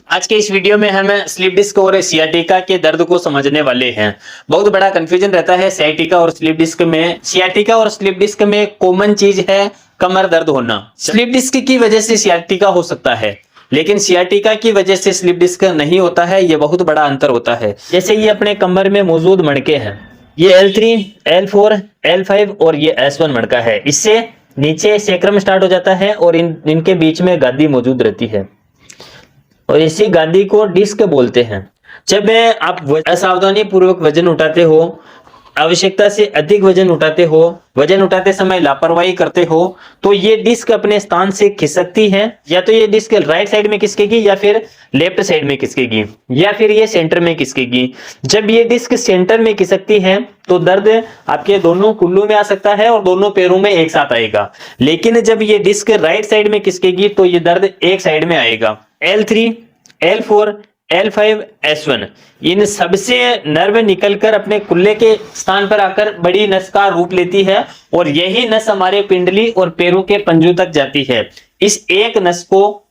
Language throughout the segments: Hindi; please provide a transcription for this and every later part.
आज के इस वीडियो में हम स्लिप डिस्क और सियाटिका के दर्द को समझने वाले हैं। बहुत बड़ा कंफ्यूजन रहता है सियाटिका और स्लिप डिस्क में। सियाटिका और स्लिप डिस्क में कॉमन चीज है कमर दर्द होना। स्लिप डिस्क की वजह से सियाटिका हो सकता है, लेकिन सियाटिका की वजह से स्लिप डिस्क नहीं होता है। ये बहुत बड़ा अंतर होता है। जैसे ये अपने कमर में मौजूद मणके हैं, ये L3, L4, L5 और ये S1 मणका है। इससे नीचे सेक्रम स्टार्ट हो जाता है और इनके बीच में गादी मौजूद रहती है और इसी गादी को डिस्क बोलते हैं। जब आप असावधानी पूर्वक वजन उठाते हो, आवश्यकता से अधिक वजन उठाते हो, वजन उठाते समय लापरवाही करते हो, तो ये डिस्क अपने स्थान से खिसकती है। या तो ये डिस्क राइट साइड में खिसकेगी या फिर लेफ्ट साइड में खिसकेगी या फिर ये सेंटर में खिसकेगी। जब ये डिस्क सेंटर में खिसकती है तो दर्द आपके दोनों कुल्लों में आ सकता है और दोनों पैरों में एक साथ आएगा। लेकिन जब ये डिस्क राइट साइड में खिसकेगी तो ये दर्द एक साइड में आएगा। L3, L4, L5, S1 इन सबसे नर्व निकलकर अपने कुल्ले के स्थान पर आकर बड़ी नस का रूप लेती है और यही नस हमारे पिंडली और पैरों के पंजों तक जाती है। इस एक नस को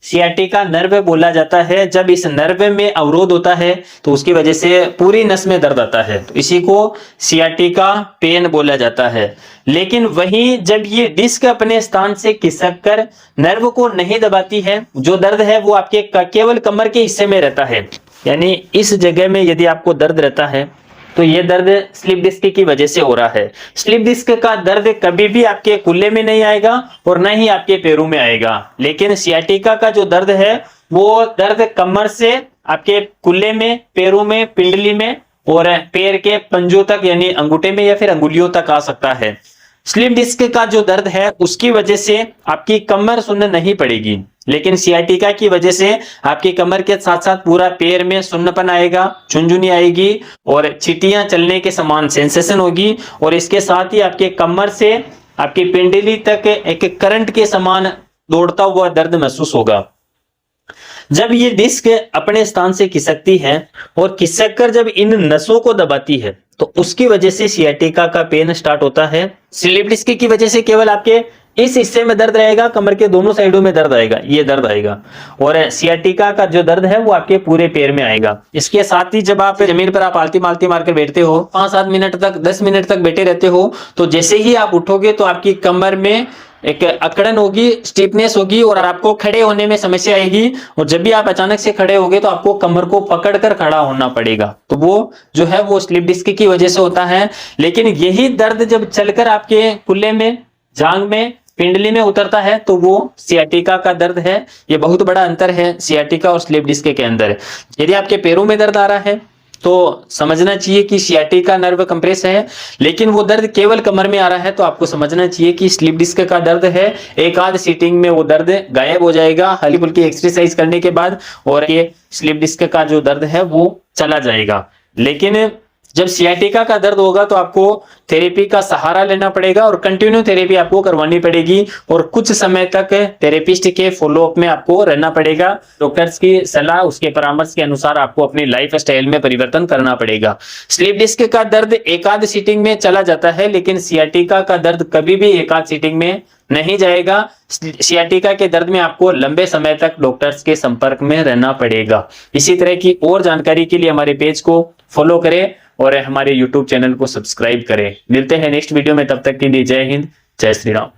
सियाटिका नर्व बोला जाता है। जब इस नर्व में अवरोध होता है तो उसकी वजह से पूरी नस में दर्द आता है, तो इसी को सियाटिका पेन बोला जाता है। लेकिन वहीं जब ये डिस्क अपने स्थान से खिसक कर नर्व को नहीं दबाती है, जो दर्द है वो आपके केवल कमर के हिस्से में रहता है। यानी इस जगह में यदि आपको दर्द रहता है तो ये दर्द स्लिप डिस्क की वजह से हो रहा है। स्लिप डिस्क का दर्द कभी भी आपके कुल्ले में नहीं आएगा और न ही आपके पैरों में आएगा। लेकिन सियाटिका का जो दर्द है वो दर्द कमर से आपके कुल्ले में, पैरों में, पिंडली में और पैर के पंजों तक यानी अंगूठे में या फिर अंगुलियों तक आ सकता है। स्लिप डिस्क का जो दर्द है उसकी वजह से आपकी कमर सुन्न नहीं पड़ेगी, लेकिन सियाटिका की वजह से आपकी कमर के साथ साथ पूरा पैर में सुन्नपन आएगा, झुनझुनी आएगी और चींटियां चलने के समान सेंसेशन होगी और इसके साथ ही आपके कमर से आपकी पिंडली तक एक करंट के समान दौड़ता हुआ दर्द महसूस होगा। जब ये डिस्क अपने स्थान से खिसकती है और खिसक कर जब इन नसों को दबाती है तो उसकी वजह से सियाटिका का पेन स्टार्ट होता है। स्लिप डिस्क की वजह से केवल आपके इस हिस्से में दर्द रहेगा, कमर के दोनों साइडों में दर्द आएगा, ये दर्द आएगा। और सियाटिका का जो दर्द है वो आपके पूरे पैर में आएगा। इसके साथ ही जब आप जमीन पर आप आलती मालती मारकर बैठते हो, 5-7 मिनट तक, 10 मिनट तक बैठे रहते हो, तो जैसे ही आप उठोगे तो आपकी कमर में एक अकड़न होगी, स्टिफनेस होगी और आपको खड़े होने में समस्या आएगी। और जब भी आप अचानक से खड़े होगे तो आपको कमर को पकड़कर खड़ा होना पड़ेगा। तो वो जो है वो स्लिप डिस्क की वजह से होता है। लेकिन यही दर्द जब चलकर आपके कुल्ले में, जांग में, पिंडली में उतरता है तो वो सियाटिका का दर्द है। ये बहुत बड़ा अंतर है सियाटिका और स्लिप डिस्क के अंदर। यदि आपके पैरों में दर्द आ रहा है तो समझना चाहिए कि सियाटिका नर्व कंप्रेस है, लेकिन वो दर्द केवल कमर में आ रहा है तो आपको समझना चाहिए कि स्लिप डिस्क का दर्द है। एक आध सीटिंग में वो दर्द गायब हो जाएगा हल्की फुल्की एक्सरसाइज करने के बाद और ये स्लिप डिस्क का जो दर्द है वो चला जाएगा। लेकिन जब सियाटिका का दर्द होगा तो आपको थेरेपी का सहारा लेना पड़ेगा और कंटिन्यू थेरेपी आपको करवानी पड़ेगी और कुछ समय तक थेरेपिस्ट के फॉलोअप में आपको रहना पड़ेगा। डॉक्टर्स की सलाह, उसके परामर्श के अनुसार आपको अपनी लाइफ स्टाइल में परिवर्तन करना पड़ेगा। स्लिप डिस्क का दर्द एकाध सीटिंग में चला जाता है, लेकिन सियाटिका का दर्द कभी भी एकाध सीटिंग में नहीं जाएगा। सियाटिका के दर्द में आपको लंबे समय तक डॉक्टर्स के संपर्क में रहना पड़ेगा। इसी तरह की और जानकारी के लिए हमारे पेज को फॉलो करें और हमारे YouTube चैनल को सब्सक्राइब करें। मिलते हैं नेक्स्ट वीडियो में, तब तक के लिए जय हिंद, जय श्री राम।